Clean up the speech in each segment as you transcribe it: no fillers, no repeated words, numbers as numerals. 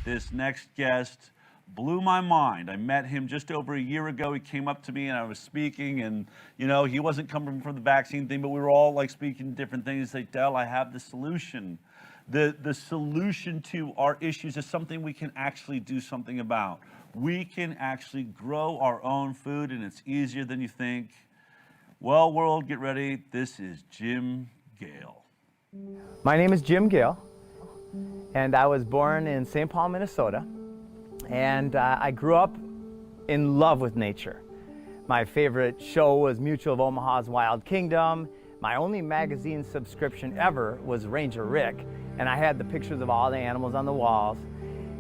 This next guest blew my mind. I met him just over a year ago. He came up to me and I was speaking, and you know, he wasn't coming from the vaccine thing, but we were all like speaking different things. Like, Del, I have the solution. The solution to our issues is something we can actually do something about. We can actually grow our own food, and it's easier than you think. Well, world, get ready. This is Jim Gale. My name is Jim Gale, and I was born in St. Paul, Minnesota. And I grew up in love with nature. My favorite show was Mutual of Omaha's Wild Kingdom. My only magazine subscription ever was Ranger Rick, and I had the pictures of all the animals on the walls,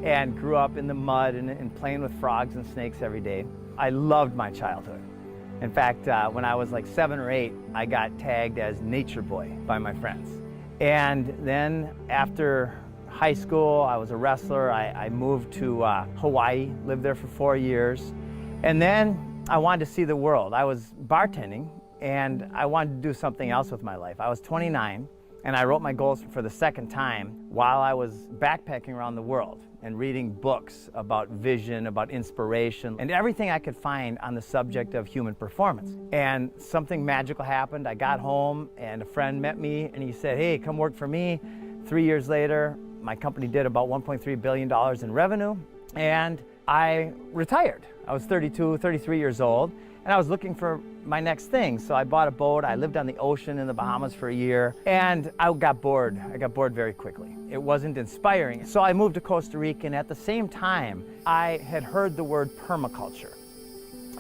and grew up in the mud and playing with frogs and snakes every day. I loved my childhood. In fact, when I was like 7 or 8, I got tagged as Nature Boy by my friends. And then after high school, I was a wrestler. I moved to Hawaii, lived there for 4 years. And then I wanted to see the world. I was bartending, and I wanted to do something else with my life. I was 29, and I wrote my goals for the second time while I was backpacking around the world and reading books about vision, about inspiration, and everything I could find on the subject of human performance. And something magical happened. I got home, and a friend met me, and he said, "Hey, come work for me." 3 years later, my company did about $1.3 billion in revenue, and I retired. I was 32, 33 years old, and I was looking for my next thing. So I bought a boat. I lived on the ocean in the Bahamas for a year, and I got bored. I got bored very quickly. It wasn't inspiring. So I moved to Costa Rica, and at the same time, I had heard the word permaculture.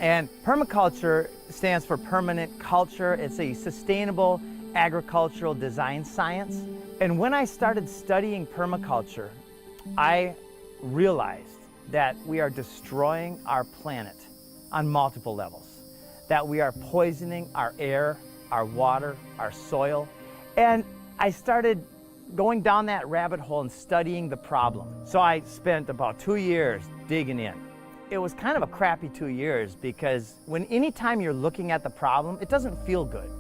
And permaculture stands for permanent culture. It's a sustainable agricultural design science. And when I started studying permaculture, I realized that we are destroying our planet on multiple levels, that we are poisoning our air, our water, our soil. And I started going down that rabbit hole and studying the problem. So I spent about 2 years digging in. It was kind of a crappy 2 years because anytime you're looking at the problem, it doesn't feel good.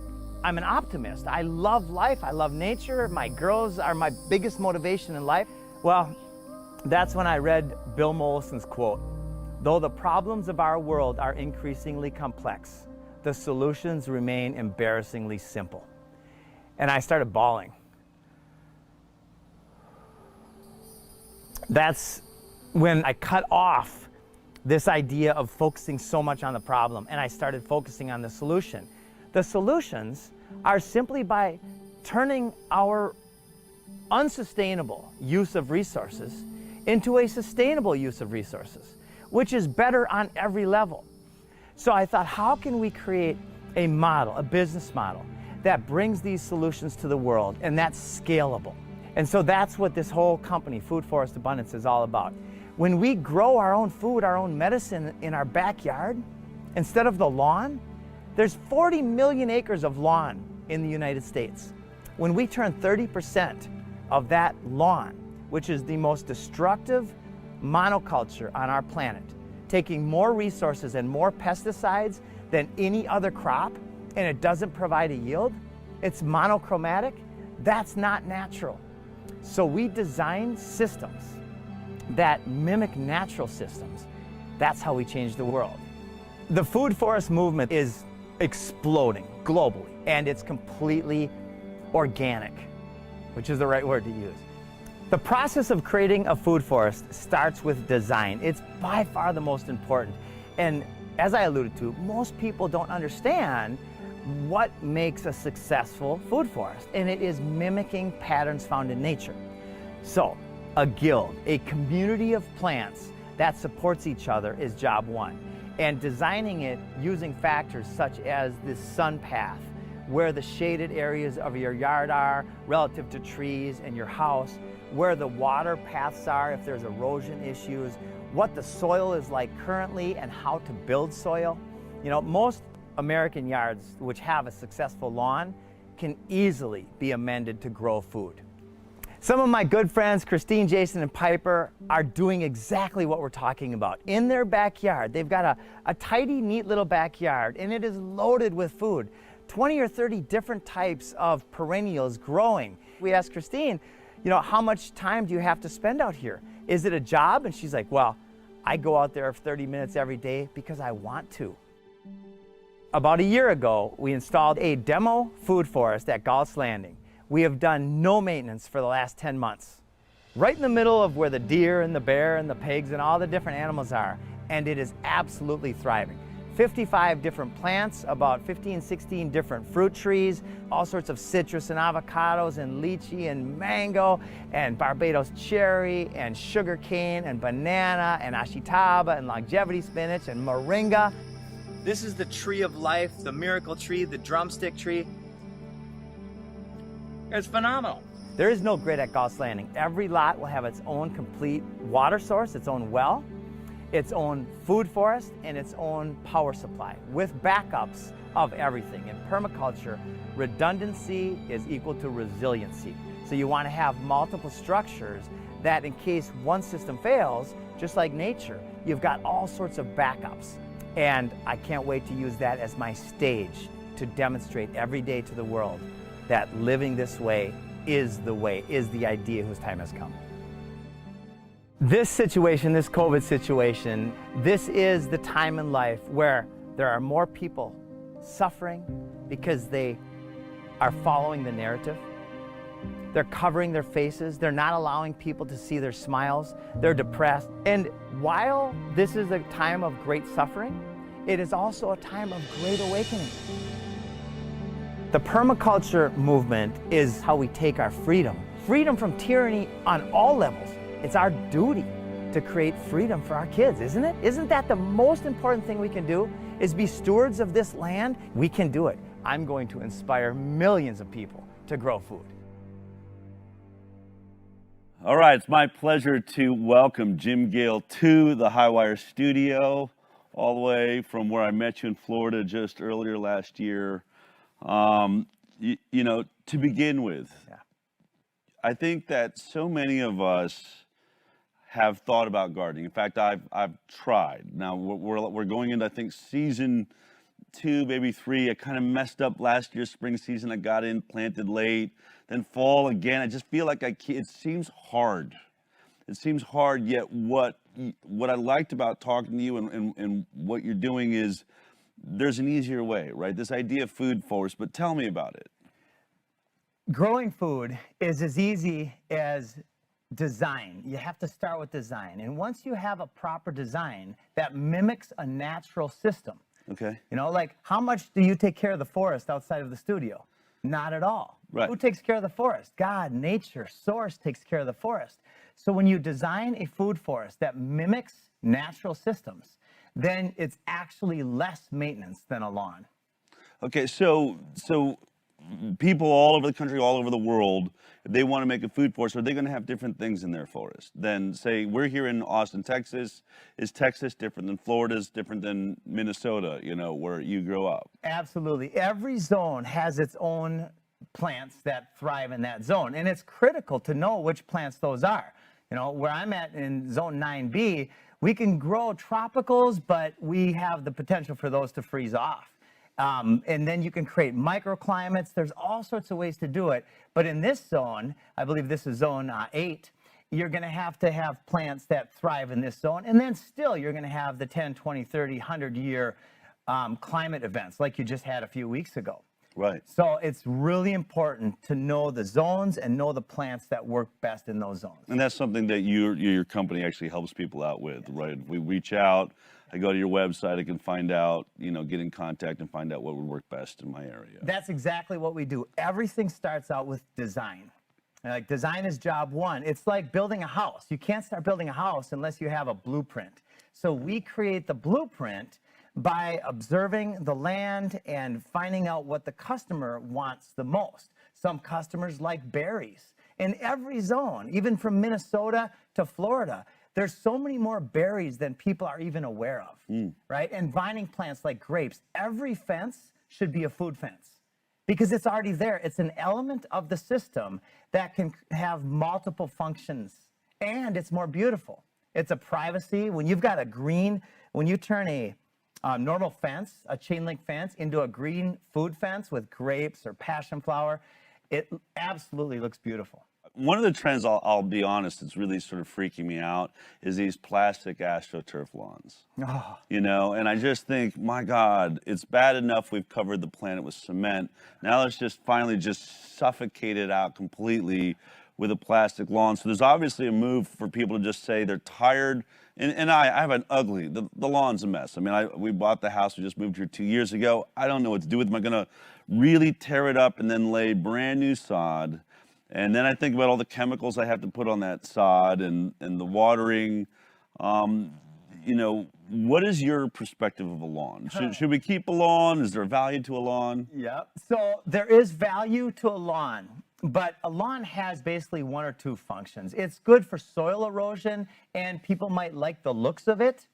I'm an optimist. I love life. I love nature. My girls are my biggest motivation in life. Well, that's when I read Bill Mollison's quote, "Though the problems of our world are increasingly complex, the solutions remain embarrassingly simple." And I started bawling. That's when I cut off this idea of focusing so much on the problem, and I started focusing on the solution. The solutions are simply by turning our unsustainable use of resources into a sustainable use of resources, which is better on every level. So I thought, how can we create a model, a business model, that brings these solutions to the world and that's scalable? And so that's what this whole company, Food Forest Abundance, is all about. When we grow our own food, our own medicine in our backyard, instead of the lawn, there's 40 million acres of lawn in the United States. When we turn 30% of that lawn, which is the most destructive monoculture on our planet, taking more resources and more pesticides than any other crop, and it doesn't provide a yield, it's monochromatic, that's not natural. So we design systems that mimic natural systems. That's how we change the world. The food forest movement is exploding globally, and it's completely organic, which is the right word to use. The process of creating a food forest starts with design. It's by far the most important. And as I alluded to, most people don't understand what makes a successful food forest, and it is mimicking patterns found in nature. So, a guild, a community of plants that supports each other is job one. And designing it using factors such as the sun path, where the shaded areas of your yard are relative to trees and your house, where the water paths are if there's erosion issues, what the soil is like currently and how to build soil. You know, most American yards which have a successful lawn can easily be amended to grow food. Some of my good friends, Christine, Jason, and Piper, are doing exactly what we're talking about. In their backyard, they've got a tidy, neat little backyard, and it is loaded with food. 20 or 30 different types of perennials growing. We asked Christine, you know, how much time do you have to spend out here? Is it a job? And she's like, well, I go out there 30 minutes every day because I want to. About a year ago, we installed a demo food forest at Gall's Landing. We have done no maintenance for the last 10 months. Right in the middle of where the deer and the bear and the pigs and all the different animals are, and it is absolutely thriving. 55 different plants, about 15, 16 different fruit trees, all sorts of citrus and avocados and lychee and mango and Barbados cherry and sugar cane and banana and ashitaba and longevity spinach and moringa. This is the tree of life, the miracle tree, the drumstick tree. It's phenomenal. There is no grid at Gall's Landing. Every lot will have its own complete water source, its own well, its own food forest, and its own power supply with backups of everything. In permaculture, redundancy is equal to resiliency. So you want to have multiple structures that in case one system fails, just like nature, you've got all sorts of backups. And I can't wait to use that as my stage to demonstrate every day to the world that living this way, is the idea whose time has come. This situation, this COVID situation, this is the time in life where there are more people suffering because they are following the narrative. They're covering their faces. They're not allowing people to see their smiles. They're depressed. And while this is a time of great suffering, it is also a time of great awakening. The permaculture movement is how we take our freedom. Freedom from tyranny on all levels. It's our duty to create freedom for our kids, isn't it? Isn't that the most important thing we can do, is be stewards of this land? We can do it. I'm going to inspire millions of people to grow food. All right, it's my pleasure to welcome Jim Gale to the Highwire Studio, all the way from where I met you in Florida just earlier last year. You know, to begin with, Yeah. I think that so many of us have thought about gardening. In fact, I've tried. Now we're going into, I think, season 2, maybe 3. I kind of messed up last year's spring season. I got in, planted late, then fall again. I just feel like it seems hard. It seems hard, yet what I liked about talking to you and what you're doing is there's an easier way, right? This idea of food forest, but tell me about it. Growing food is as easy as design. You have to start with design. And once you have a proper design that mimics a natural system, Okay. you know, like how much do you take care of the forest outside of the studio? Not at all. Right. Who takes care of the forest? God, nature, source takes care of the forest. So when you design a food forest that mimics natural systems, then it's actually less maintenance than a lawn. Okay, so people all over the country, all over the world, if they want to make a food forest, are they going to have different things in their forest than, say, we're here in Austin, Texas? Is Texas different than Florida? Is different than Minnesota, you know, where you grew up? Absolutely. Every zone has its own plants that thrive in that zone. And it's critical to know which plants those are. You know, where I'm at in zone 9B, we can grow tropicals, but we have the potential for those to freeze off. And then you can create microclimates. There's all sorts of ways to do it. But in this zone, I believe this is zone 8, you're going to have plants that thrive in this zone. And then still, you're going to have the 10, 20, 30, 100-year climate events like you just had a few weeks ago. Right. So it's really important to know the zones and know the plants that work best in those zones. And that's something that your company actually helps people out with, yes. Right? If we reach out, I go to your website, I can find out, you know, get in contact and find out what would work best in my area. That's exactly what we do. Everything starts out with design. Like design is job one. It's like building a house. You can't start building a house unless you have a blueprint. So we create the blueprint by observing the land and finding out what the customer wants the most. Some customers like berries. In every zone, even from Minnesota to Florida, there's so many more berries than people are even aware of, right? And vining plants like grapes, every fence should be a food fence because it's already there. It's an element of the system that can have multiple functions, and it's more beautiful. It's a privacy. When you've got a green, when you turn a normal fence, a chain link fence, into a green food fence with grapes or passion flower, it absolutely looks beautiful. One of the trends, I'll be honest, it's really sort of freaking me out, is these plastic astroturf lawns. Oh. You know, and I just think, my God, it's bad enough we've covered the planet with cement. Now let's just finally just suffocate it out completely with a plastic lawn. So there's obviously a move for people to just say they're tired. And I have an ugly, the lawn's a mess. I mean, we bought the house, we just moved here 2 years ago. I don't know what to do with it. Am I gonna really tear it up and then lay brand new sod? And then I think about all the chemicals I have to put on that sod and the watering. You know, what is your perspective of a lawn? Should we keep a lawn? Is there value to a lawn? Yeah. So there is value to a lawn, but a lawn has basically one or two functions. It's good for soil erosion, and people might like the looks of it.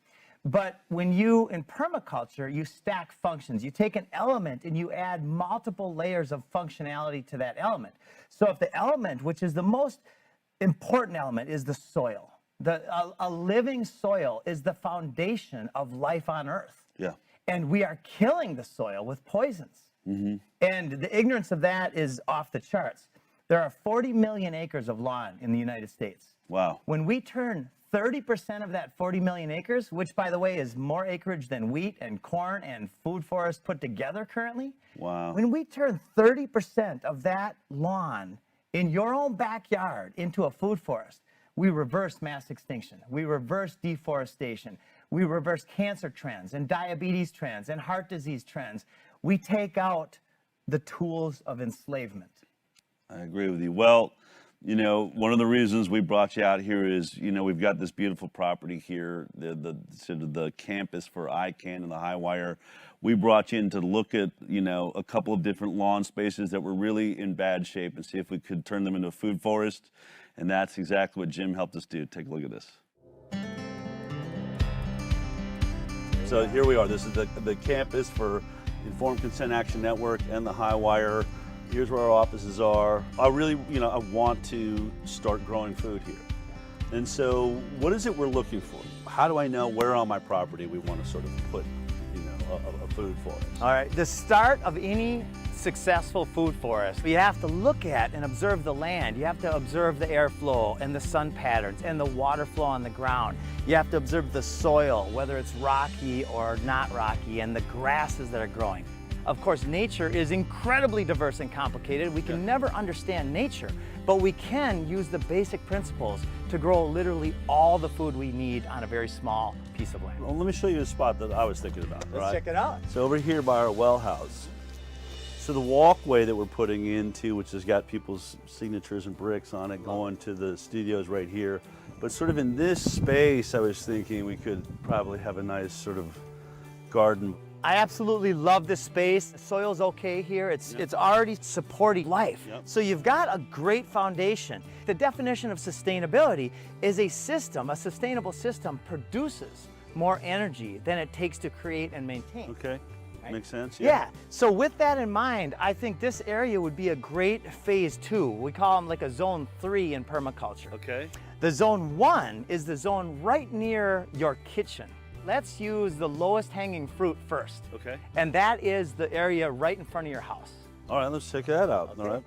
But when you, in permaculture, you stack functions. You take an element and you add multiple layers of functionality to that element. So if the element, which is the most important element, is the soil, a living soil is the foundation of life on Earth. Yeah. And we are killing the soil with poisons. Mm-hmm. And the ignorance of that is off the charts. There are 40 million acres of lawn in the United States. Wow. When we turn 30% of that 40 million acres, which by the way is more acreage than wheat and corn and food forests put together currently. Wow. When we turn 30% of that lawn in your own backyard into a food forest, we reverse mass extinction. We reverse deforestation. We reverse cancer trends and diabetes trends and heart disease trends. We take out the tools of enslavement. I agree with you. Well, you know, one of the reasons we brought you out here is, you know, we've got this beautiful property here, the sort of the campus for ICAN and the Highwire. We brought you in to look at, you know, a couple of different lawn spaces that were really in bad shape and see if we could turn them into a food forest. And that's exactly what Jim helped us do. Take a look at this. So here we are. This is the campus for Informed Consent Action Network and the Highwire. Here's where our offices are. I really, you know, I want to start growing food here. And so what is it we're looking for? How do I know where on my property we want to sort of put, you know, a food forest? All right, the start of any successful food forest, you have to look at and observe the land. You have to observe the airflow and the sun patterns and the water flow on the ground. You have to observe the soil, whether it's rocky or not rocky, and the grasses that are growing. Of course, nature is incredibly diverse and complicated. We can never understand nature, but we can use the basic principles to grow literally all the food we need on a very small piece of land. Well, let me show you a spot that I was thinking about. Let's check it out. So over here by our well house. So the walkway that we're putting into, which has got people's signatures and bricks on it, going to the studios right here. But sort of in this space, I was thinking we could probably have a nice sort of garden. I absolutely love this space. The soil's okay here. It's already supporting life. Yep. So you've got a great foundation. The definition of sustainability is a sustainable system produces more energy than it takes to create and maintain. Okay, Right? makes sense. Yeah, so with that in mind, I think this area would be a great phase 2. We call them like a zone 3 in permaculture. Okay. The zone 1 is the zone right near your kitchen. Let's use the lowest hanging fruit first. Okay. And that is the area right in front of your house. All right, let's check that out. Okay. All right.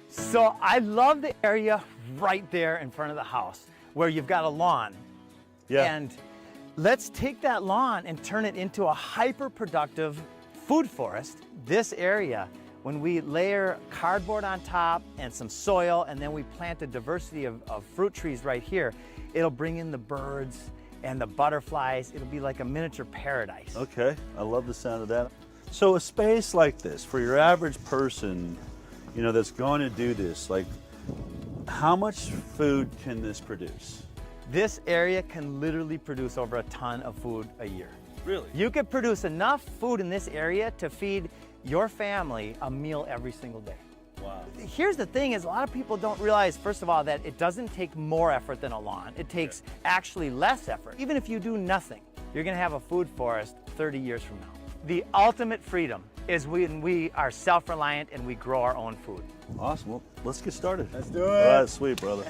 So I love the area right there in front of the house where you've got a lawn. Yeah. And let's take that lawn and turn it into a hyper-productive food forest. This area, when we layer cardboard on top and some soil, and then we plant a diversity of fruit trees right here, it'll bring in the birds and the butterflies. It'll be like a miniature paradise. Okay, I love the sound of that. So a space like this, for your average person, you know, that's going to do this, like, how much food can this produce? This area can literally produce over a ton of food a year. Really? You could produce enough food in this area to feed your family a meal every single day. Wow. Here's the thing is a lot of people don't realize, first of all, that it doesn't take more effort than a lawn. It takes actually less effort. Even if you do nothing, you're gonna have a food forest 30 years from now. The ultimate freedom is when we are self-reliant and we grow our own food. Awesome, well, let's get started. Let's do it. All right, sweet, brother.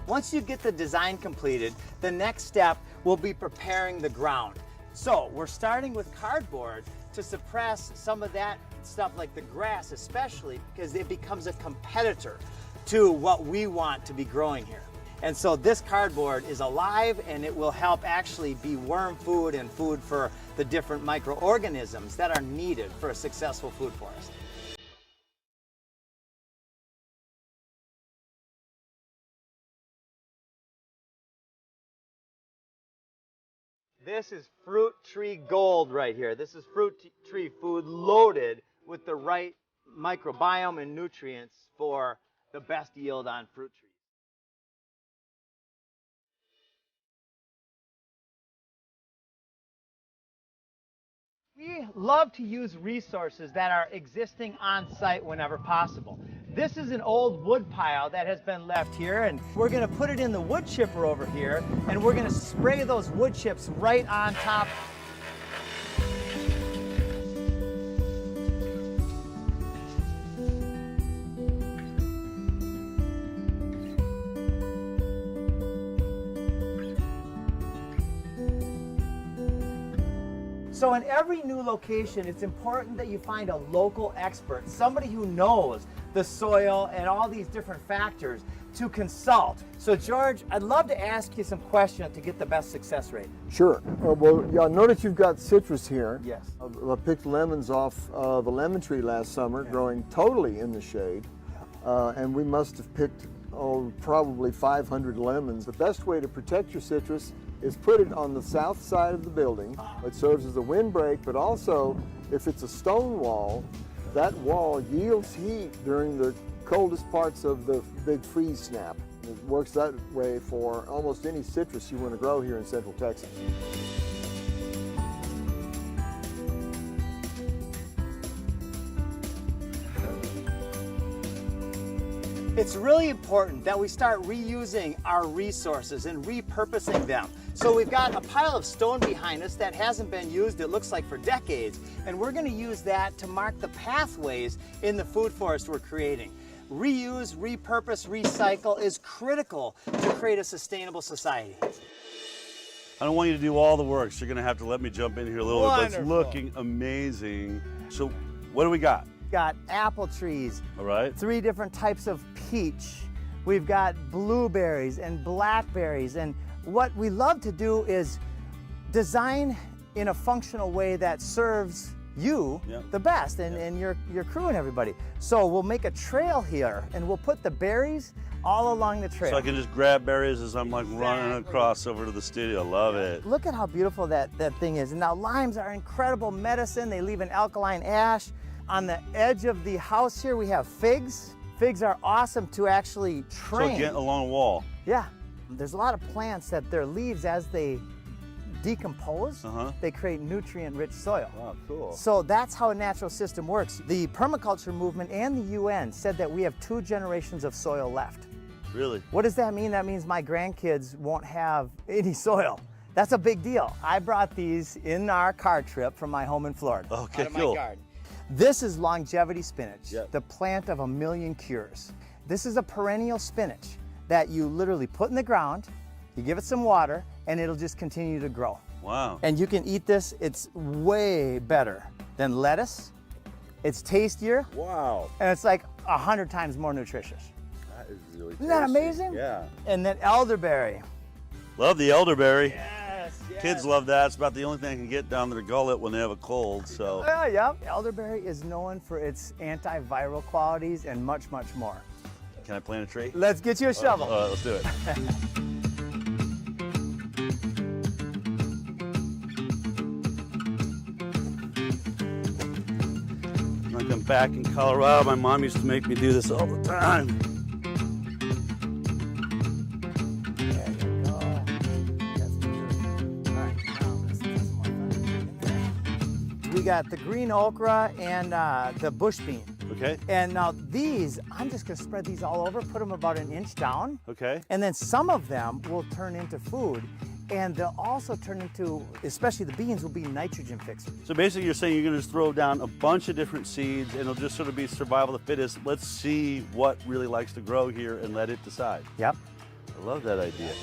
Once you get the design completed, the next step will be preparing the ground. So we're starting with cardboard to suppress some of that stuff like the grass especially, because it becomes a competitor to what we want to be growing here. And so this cardboard is alive and it will help actually be worm food and food for the different microorganisms that are needed for a successful food forest. This is fruit tree gold right here. This is fruit tree food loaded with the right microbiome and nutrients for the best yield on fruit trees. We love to use resources that are existing on site whenever possible. This is an old wood pile that has been left here, and we're going to put it in the wood chipper over here, and we're going to spray those wood chips right on top. So in every new location, it's important that you find a local expert, somebody who knows the soil and all these different factors to consult. So George, I'd love to ask you some questions to get the best success rate. Sure. Well, yeah, I notice you've got citrus here. Yes. I picked lemons off of a lemon tree last summer, growing totally in the shade. And we must have picked, probably 500 lemons. The best way to protect your citrus is put it on the south side of the building. It serves as a windbreak, but also if it's a stone wall, that wall yields heat during the coldest parts of the big freeze snap. It works that way for almost any citrus you want to grow here in Central Texas. It's really important that we start reusing our resources and repurposing them. So we've got a pile of stone behind us that hasn't been used, it looks like, for decades, and we're going to use that to mark the pathways in the food forest we're creating. Reuse, repurpose, recycle is critical to create a sustainable society. I don't want you to do all the work, so you're going to have to let me jump in here a little bit, but it's Wonderful. looking amazing. So what do we got? Got apple trees, All right. 3 different types of peach. We've got blueberries and blackberries, and what we love to do is design in a functional way that serves you the best and your crew and everybody. So we'll make a trail here and we'll put the berries all along the trail. So I can just grab berries as I'm like running across over to the studio. Love it. Look at how beautiful that thing is. And now limes are incredible medicine. They leave an alkaline ash. On the edge of the house here, we have figs. Figs are awesome to actually train. So get along a wall. Yeah. There's a lot of plants that their leaves, as they decompose, they create nutrient-rich soil. Wow, cool. So that's how a natural system works. The permaculture movement and the UN said that we have 2 generations of soil left. Really? What does that mean? That means my grandkids won't have any soil. That's a big deal. I brought these in our car trip from my home in Florida. Okay, out of my cool. garden. This is longevity spinach, Yep. the plant of 1,000,000 cures. This is a perennial spinach that you literally put in the ground, you give it some water, and it'll just continue to grow. Wow. And you can eat this. It's way better than lettuce. It's tastier, Wow. and it's like 100 times more nutritious. That is really Isn't that tasty. amazing? Yeah. And then elderberry. Love the elderberry. Yes, yes. Kids love that. It's about the only thing I can get down their gullet when they have a cold. So Yeah. Elderberry is known for its antiviral qualities and much, much more. can I plant a tree? Let's get you a shovel. All right, let's do it. Like I'm back in Colorado, my mom used to make me do this all the time. There you go. That's good. All right, now let's get some more fun. We got the green okra and the bush bean. Okay. And now these, I'm just gonna spread these all over, put them about 1 inch down. Okay. And then some of them will turn into food. And they'll also turn into, especially the beans, will be nitrogen fixers. So basically you're saying you're gonna just throw down a bunch of different seeds and it'll just sort of be survival of the fittest. Let's see what really likes to grow here and let it decide. Yep. I love that idea.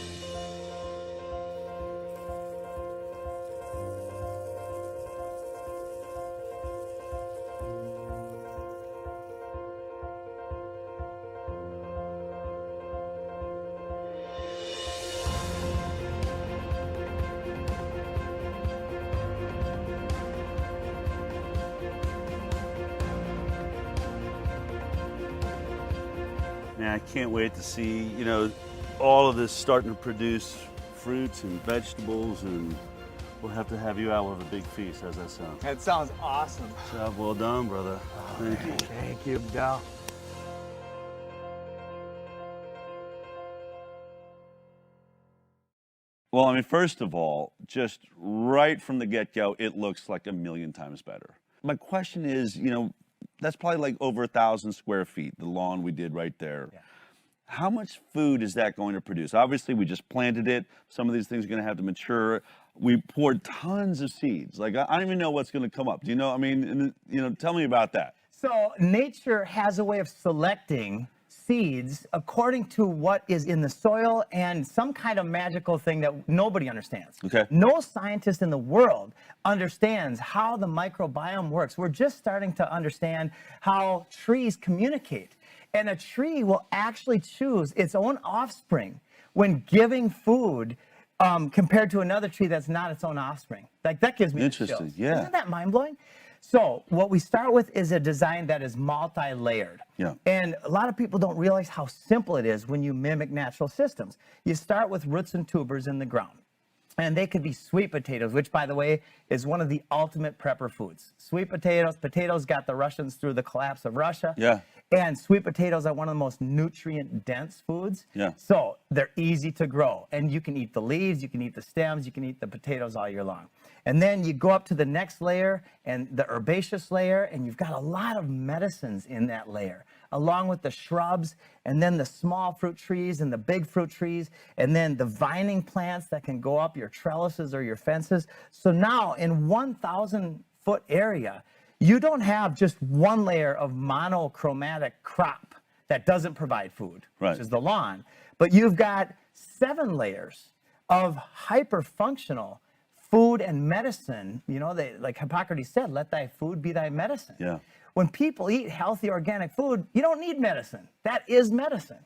Man, I can't wait to see, you know, all of this starting to produce fruits and vegetables, and we'll have to have you out with a big feast. How's that sound? That sounds awesome. Job well done, brother. Thank you. Thank you, Del. Well, I mean, first of all, just right from the get-go, it looks like a million times better. My question is, you know, that's probably like over 1,000 square feet, the lawn we did right there. Yeah. How much food is that going to produce? Obviously, we just planted it. Some of these things are going to have to mature. We poured tons of seeds. Like, I don't even know what's going to come up. Do you know? I mean, you know, tell me about that. So nature has a way of selecting seeds according to what is in the soil and some kind of magical thing that nobody understands. Okay. No scientist in the world understands how the microbiome works. We're just starting to understand how trees communicate. And a tree will actually choose its own offspring when giving food compared to another tree that's not its own offspring. Like, that gives me the Interesting, chills. yeah. Isn't that mind-blowing? So what we start with is a design that is multi-layered. Yeah. And a lot of people don't realize how simple it is when you mimic natural systems. You start with roots and tubers in the ground. And they could be sweet potatoes, which, by the way, is one of the ultimate prepper foods. Sweet potatoes. Potatoes got the Russians through the collapse of Russia. Yeah. And sweet potatoes are one of the most nutrient-dense foods. Yeah. So they're easy to grow. And you can eat the leaves, you can eat the stems, you can eat the potatoes all year long. And then you go up to the next layer, and the herbaceous layer, and you've got a lot of medicines in that layer, along with the shrubs, and then the small fruit trees and the big fruit trees, and then the vining plants that can go up your trellises or your fences. So now in 1,000-foot area, you don't have just one layer of monochromatic crop that doesn't provide food, Right. which is the lawn, but you've got 7 layers of hyper-functional food and medicine. You know, like Hippocrates said, let thy food be thy medicine. Yeah. When people eat healthy organic food, you don't need medicine. That is medicine.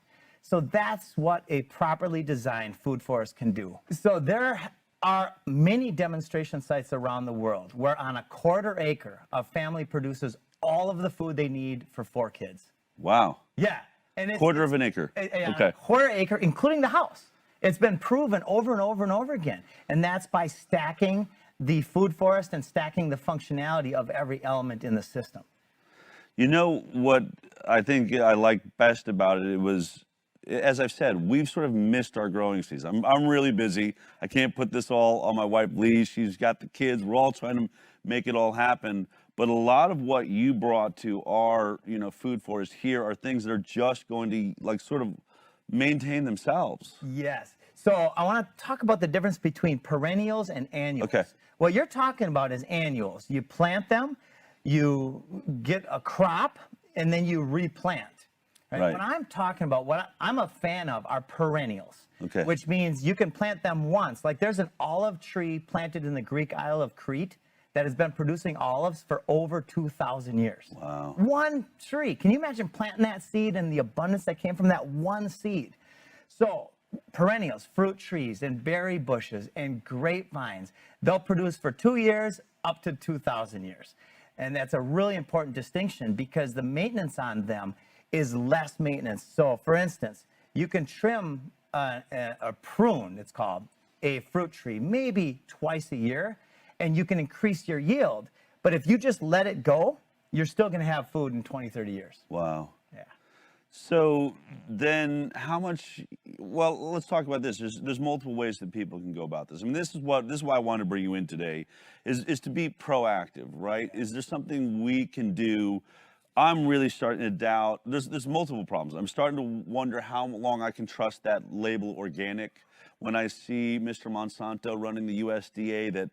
So that's what a properly designed food forest can do. So there are many demonstration sites around the world where on a 1/4 acre, a family produces all of the food they need for 4 kids. Wow. Yeah. And it's, 1/4 of an acre. Okay. 1/4 acre, including the house. It's been proven over and over and over again. And that's by stacking the food forest and stacking the functionality of every element in the system. You know what I think I like best about it? It was, as I've said, we've sort of missed our growing season. I'm really busy. I can't put this all on my wife, Lee. She's got the kids. We're all trying to make it all happen. But a lot of what you brought to our, you know, food forest here are things that are just going to, like, sort of maintain themselves. Yes. So I want to talk about the difference between perennials and annuals. Okay. What you're talking about is annuals. You plant them, you get a crop, and then you replant. Right. What I'm talking about, what I'm a fan of, are perennials. Okay. Which means you can plant them once. Like, there's an olive tree planted in the Greek Isle of Crete that has been producing olives for over 2,000 years. Wow. One tree. Can you imagine planting that seed and the abundance that came from that one seed? So perennials, fruit trees and berry bushes and grapevines, they'll produce for 2 years up to 2,000 years. And that's a really important distinction because the maintenance on them is less maintenance. So for instance, you can trim a prune, it's called, a fruit tree, maybe twice a year, and you can increase your yield. But if you just let it go, you're still going to have food in 20, 30 years. Wow. Yeah. So then how much, well, let's talk about this. There's multiple ways that people can go about this. I mean, this is why I want to bring you in today, is to be proactive, right? Is there something we can do? I'm really starting to doubt, there's multiple problems. I'm starting to wonder how long I can trust that label organic when I see Mr. Monsanto running the USDA that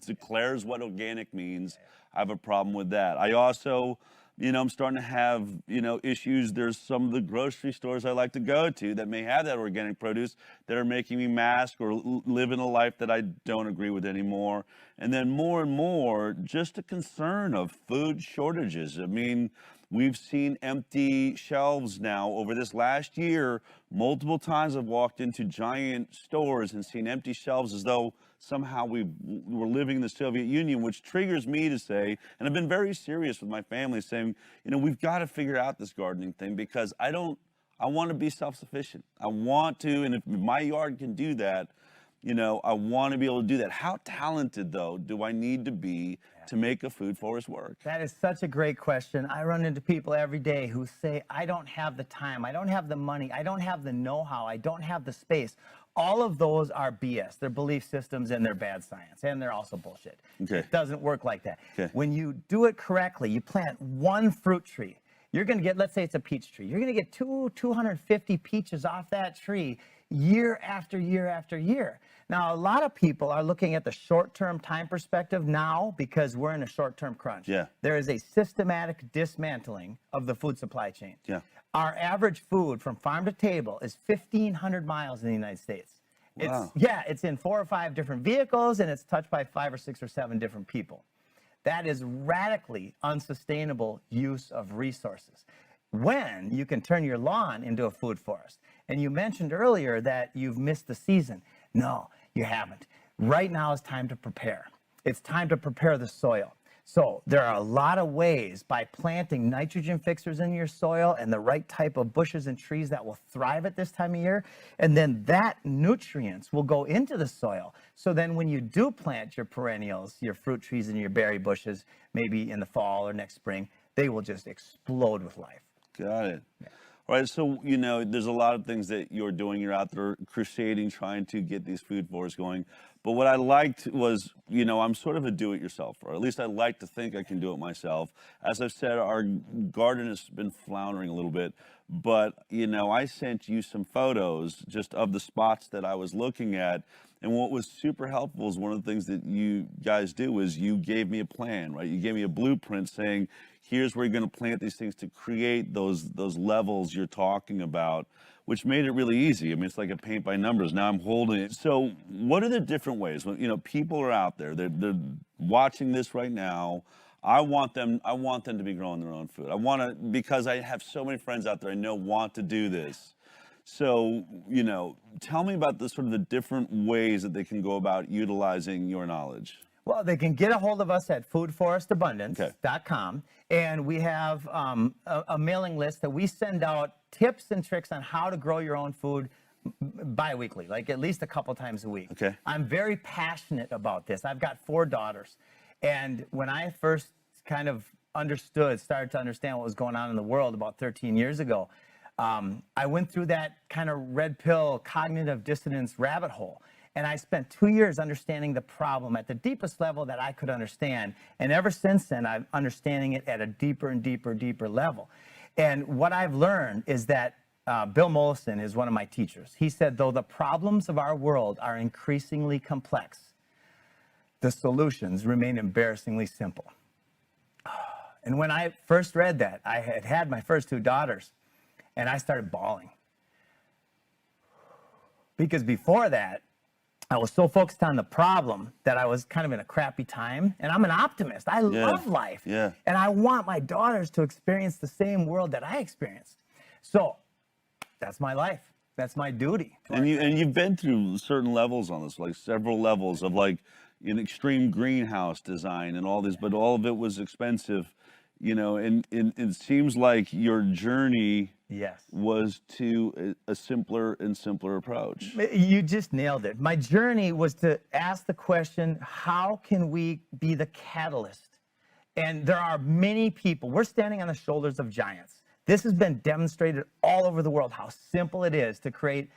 declares what organic means. I have a problem with that. I also, you know, I'm starting to have, you know, issues. There's some of the grocery stores I like to go to that may have that organic produce that are making me mask or live in a life that I don't agree with anymore. And then more and more, just a concern of food shortages. I mean, we've seen empty shelves now over this last year. Multiple times I've walked into giant stores and seen empty shelves as though somehow we're living in the Soviet Union, which triggers me to say, and I've been very serious with my family saying, you know, we've got to figure out this gardening thing because I don't I want to be self-sufficient. I want to, and if my yard can do that, you know, I want to be able to do that. How talented, though, do I need to be to make a food forest work? That is such a great question. I run into people every day who say, I don't have the time, I don't have the money, I don't have the know-how, I don't have the space. All of those are BS. They're belief systems and they're bad science, and they're also bullshit. Okay. It doesn't work like that. Okay. When you do it correctly, you plant one fruit tree. You're going to get, let's say it's a peach tree. You're going to get 250 peaches off that tree year after year after year. Now, a lot of people are looking at the short-term time perspective now because we're in a short-term crunch. Yeah. There is a systematic dismantling of the food supply chain. Yeah. Our average food from farm to table is 1,500 miles in the United States. Wow. It's in 4 or 5 different vehicles, and it's touched by 5 or 6 or 7 different people. That is radically unsustainable use of resources when you can turn your lawn into a food forest. And you mentioned earlier that you've missed the season. No, you haven't. Right now is time to prepare. It's time to prepare the soil. So there are a lot of ways by planting nitrogen fixers in your soil and the right type of bushes and trees that will thrive at this time of year. And then that nutrients will go into the soil. So then when you do plant your perennials, your fruit trees and your berry bushes, maybe in the fall or next spring, they will just explode with life. Got it. Yeah. All right, so, you know, there's a lot of things that you're doing. You're out there crusading, trying to get these food forests going. But what I liked was, you know, I'm sort of a do-it-yourself, or at least I like to think I can do it myself. As I've said, our garden has been floundering a little bit. But, you know, I sent you some photos just of the spots that I was looking at. And what was super helpful is one of the things that you guys do is you gave me a plan, right? You gave me a blueprint saying, here's where you're going to plant these things to create those levels you're talking about, which made it really easy. I mean, it's like a paint by numbers. Now I'm holding it. So what are the different ways? You know, people are out there. They're watching this right now. I want them to be growing their own food. Because I have so many friends out there I know want to do this. So, you know, tell me about the sort of the different ways that they can go about utilizing your knowledge. Well, they can get a hold of us at foodforestabundance.com, and we have a mailing list that we send out tips and tricks on how to grow your own food bi-weekly, like at least a couple times a week. Okay. I'm very passionate about this. I've got 4 daughters, and when I first kind of started to understand what was going on in the world about 13 years ago, I went through that kind of red pill cognitive dissonance rabbit hole. And I spent 2 years understanding the problem at the deepest level that I could understand. And ever since then, I'm understanding it at a deeper and deeper level. And what I've learned is that Bill Mollison is one of my teachers. He said, though the problems of our world are increasingly complex, the solutions remain embarrassingly simple. And when I first read that, I had my first 2 daughters, and I started bawling. Because before that, I was so focused on the problem that I was kind of in a crappy time. And I'm an optimist. I love life. Yeah. And I want my daughters to experience the same world that I experienced. So that's my life. That's my duty. And you've been through certain levels on this, like several levels of like an extreme greenhouse design and all this, but all of it was expensive, you know, and it seems like your journey was to a simpler and simpler approach. You just nailed it. My journey was to ask the question, how can we be the catalyst? And there are many people, we're standing on the shoulders of giants. This has been demonstrated all over the world, how simple it is to create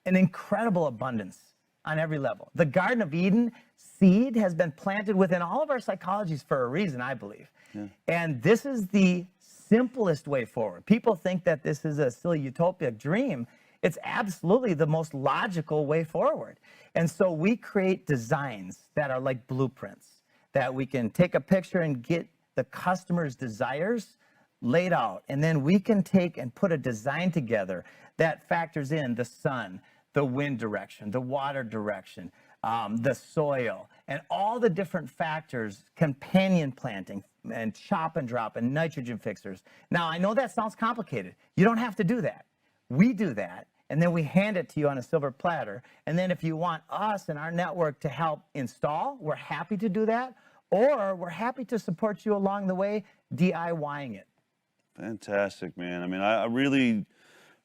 an incredible abundance on every level. The Garden of Eden seed has been planted within all of our psychologies for a reason, I believe. Yeah. And this is the simplest way forward. People think that this is a silly utopic dream. It's absolutely the most logical way forward. And so we create designs that are like blueprints, that we can take a picture and get the customer's desires laid out. And then we can take and put a design together that factors in the sun, the wind direction, the water direction, the soil, and all the different factors, companion planting, and chop and drop, and nitrogen fixers. Now, I know that sounds complicated. You don't have to do that. We do that, and then we hand it to you on a silver platter. And then if you want us and our network to help install, we're happy to do that, or we're happy to support you along the way, DIYing it. Fantastic, man. I mean, I really,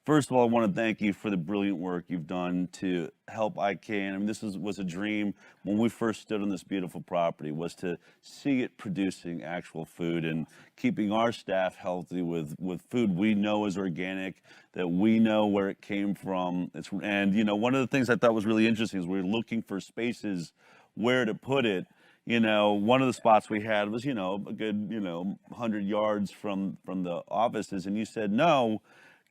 First of all, I want to thank you for the brilliant work you've done to help ICAN. I mean, this was a dream when we first stood on this beautiful property, was to see it producing actual food and keeping our staff healthy with food we know is organic, that we know where it came from. And, you know, one of the things I thought was really interesting is we were looking for spaces where to put it. You know, one of the spots we had was, you know, a good, 100 yards from the offices. And you said, no,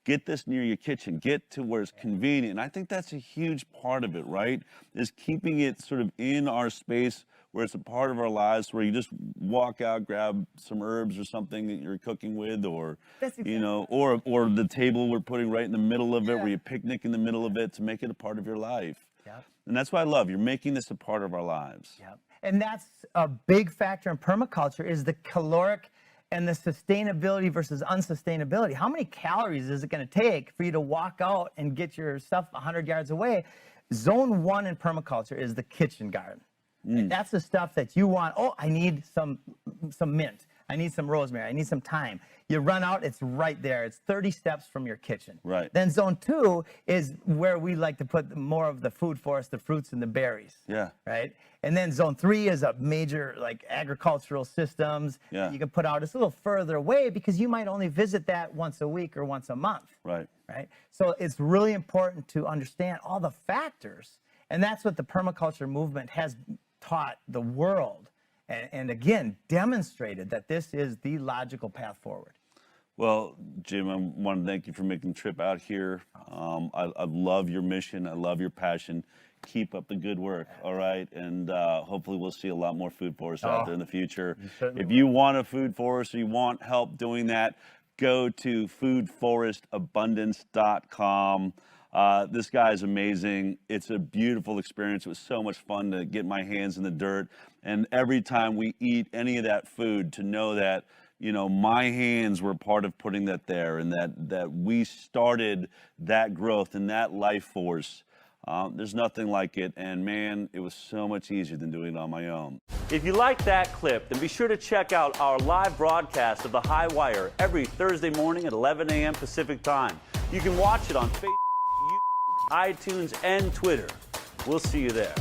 get this near your kitchen, get to where it's convenient. And I think that's a huge part of it, right? Is keeping it sort of in our space where it's a part of our lives, where you just walk out, grab some herbs or something that you're cooking with, or, you know, or the table we're putting right in the middle of it, where you picnic in the middle of it to make it a part of your life. Yep. And that's what I love. You're making this a part of our lives. Yep. And that's a big factor in permaculture, is the caloric and the sustainability versus unsustainability. How many calories is it going to take for you to walk out and get your stuff 100 yards away? Zone 1 in permaculture is the kitchen garden. And that's the stuff that you want. Oh, I need some mint. I need some rosemary. I need some thyme. You run out, it's right there. It's 30 steps from your kitchen. Right. Then zone 2 is where we like to put more of the food forest, the fruits and the berries. Yeah. Right. And then zone 3 is a major, like, agricultural systems. Yeah. You can put out. It's a little further away because you might only visit that once a week or once a month. Right. Right. So it's really important to understand all the factors. And that's what the permaculture movement has taught the world. And again, demonstrated that this is the logical path forward. Well, Jim, I want to thank you for making the trip out here. I love your mission. I love your passion. Keep up the good work, all right? And hopefully we'll see a lot more food forests out there in the future. If you want a food forest or you want help doing that, go to foodforestabundance.com. This guy is amazing. It's a beautiful experience. It was so much fun to get my hands in the dirt. And every time we eat any of that food, to know that, you know, my hands were part of putting that there, and that we started that growth and that life force. There's nothing like it. And man, it was so much easier than doing it on my own. If you like that clip, then be sure to check out our live broadcast of The High Wire every Thursday morning at 11 a.m. Pacific time. You can watch it on Facebook, YouTube, iTunes, and Twitter. We'll see you there.